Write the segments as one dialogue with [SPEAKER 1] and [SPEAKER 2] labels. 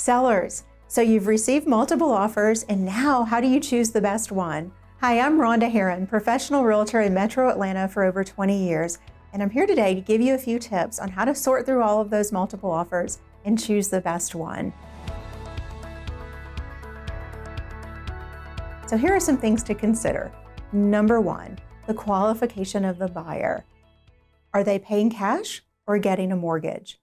[SPEAKER 1] Sellers, so you've received multiple offers, and now how do you choose the best one? Hi, I'm Rhonda Haran, professional realtor in Metro Atlanta for over 20 years, and I'm here today to give you a few tips on how to sort through all of those multiple offers and choose the best one. So here are some things to consider. Number one, the qualification of the buyer. Are they paying cash or getting a mortgage?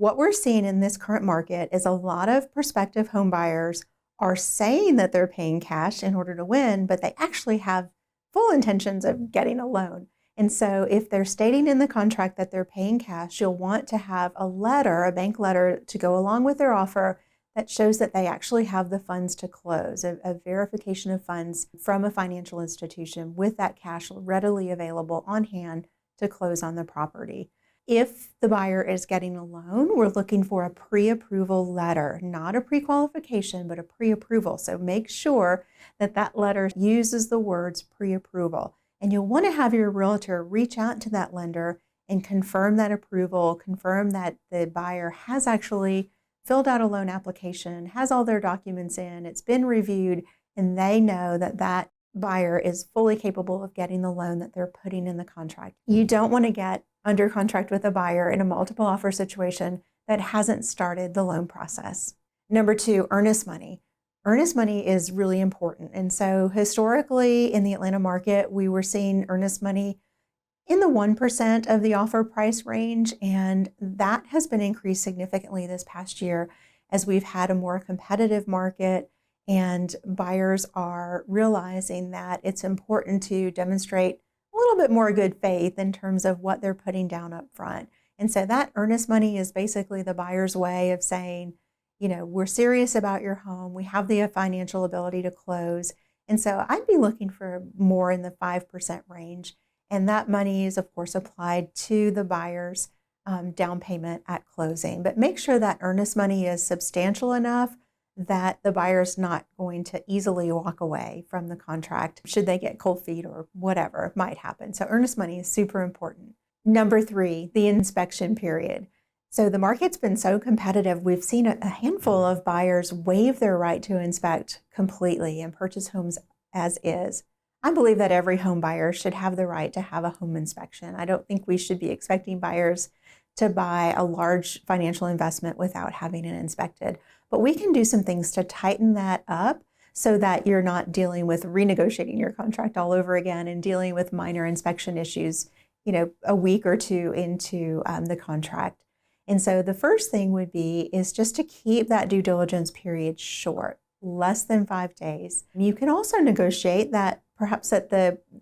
[SPEAKER 1] What we're seeing in this current market is a lot of prospective home buyers are saying that they're paying cash in order to win, but they actually have full intentions of getting a loan. And so if they're stating in the contract that they're paying cash, you'll want to have a letter, a bank letter, to go along with their offer that shows that they actually have the funds to close, a verification of funds from a financial institution with that cash readily available on hand to close on the property. If the buyer is getting a loan, we're looking for a pre-approval letter, not a pre-qualification, but a pre-approval. So make sure that that letter uses the words pre-approval. And you'll want to have your realtor reach out to that lender and confirm that approval, confirm that the buyer has actually filled out a loan application, has all their documents in, it's been reviewed, and they know that that buyer is fully capable of getting the loan that they're putting in the contract. You don't want to get under contract with a buyer in a multiple offer situation that hasn't started the loan process. Number two, earnest money. Earnest money is really important. And so historically in the Atlanta market, we were seeing earnest money in the 1% of the offer price range. And that has been increased significantly this past year as we've had a more competitive market and buyers are realizing that it's important to demonstrate a little bit more good faith in terms of what they're putting down up front. And so that earnest money is basically the buyer's way of saying, you know, we're serious about your home. We have the financial ability to close. And so I'd be looking for more in the 5% range. And that money is, of course, applied to the buyer's down payment at closing. But make sure that earnest money is substantial enough that the buyer's not going to easily walk away from the contract should they get cold feet or whatever might happen. So earnest money is super important. Number three, the inspection period. So the market's been so competitive, we've seen a handful of buyers waive their right to inspect completely and purchase homes as is. I believe that every home buyer should have the right to have a home inspection. I don't think we should be expecting buyers to buy a large financial investment without having it inspected. But we can do some things to tighten that up so that you're not dealing with renegotiating your contract all over again and dealing with minor inspection issues, you know, a week or two into the contract. And so the first thing would be is just to keep that due diligence period short, less than 5 days. You can also negotiate that perhaps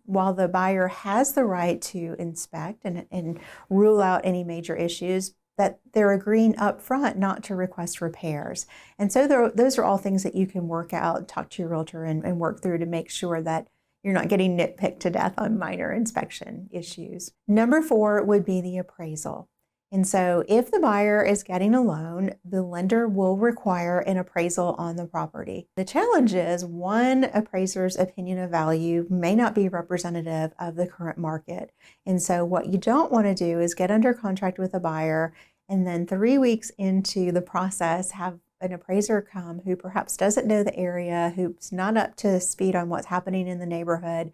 [SPEAKER 1] while the buyer has the right to inspect and rule out any major issues, that they're agreeing up front not to request repairs. And so those are all things that you can work out, talk to your realtor and work through to make sure that you're not getting nitpicked to death on minor inspection issues. Number four would be the appraisal. And so if the buyer is getting a loan, the lender will require an appraisal on the property. The challenge is one appraiser's opinion of value may not be representative of the current market. And so what you don't want to do is get under contract with a buyer and then 3 weeks into the process have an appraiser come who perhaps doesn't know the area, who's not up to speed on what's happening in the neighborhood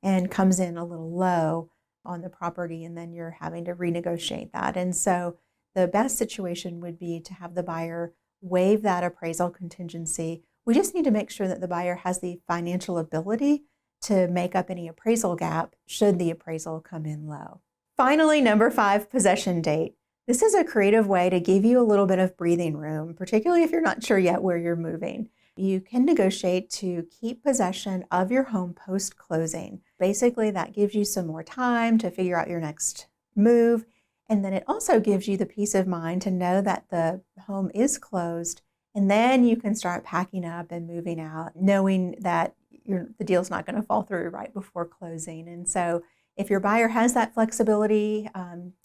[SPEAKER 1] and comes in a little low on the property, and then you're having to renegotiate that. And so the best situation would be to have the buyer waive that appraisal contingency. We just need to make sure that the buyer has the financial ability to make up any appraisal gap should the appraisal come in low. Finally, number five, possession date. This is a creative way to give you a little bit of breathing room, particularly if you're not sure yet where you're moving. You can negotiate to keep possession of your home post-closing. Basically, that gives you some more time to figure out your next move. And then it also gives you the peace of mind to know that the home is closed. And then you can start packing up and moving out, knowing that the deal's not going to fall through right before closing. And so if your buyer has that flexibility,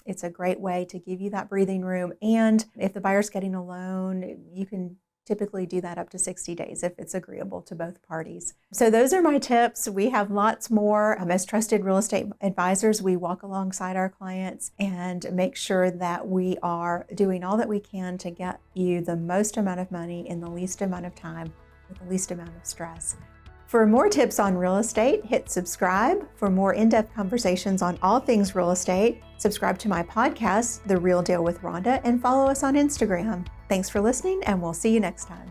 [SPEAKER 1] it's a great way to give you that breathing room. And if the buyer's getting a loan, you can typically do that up to 60 days if it's agreeable to both parties. So those are my tips. We have lots more. As trusted real estate advisors, we walk alongside our clients and make sure that we are doing all that we can to get you the most amount of money in the least amount of time with the least amount of stress. For more tips on real estate, hit subscribe. For more in-depth conversations on all things real estate, subscribe to my podcast, The Real Deal with Rhonda, and follow us on Instagram. Thanks for listening, and we'll see you next time.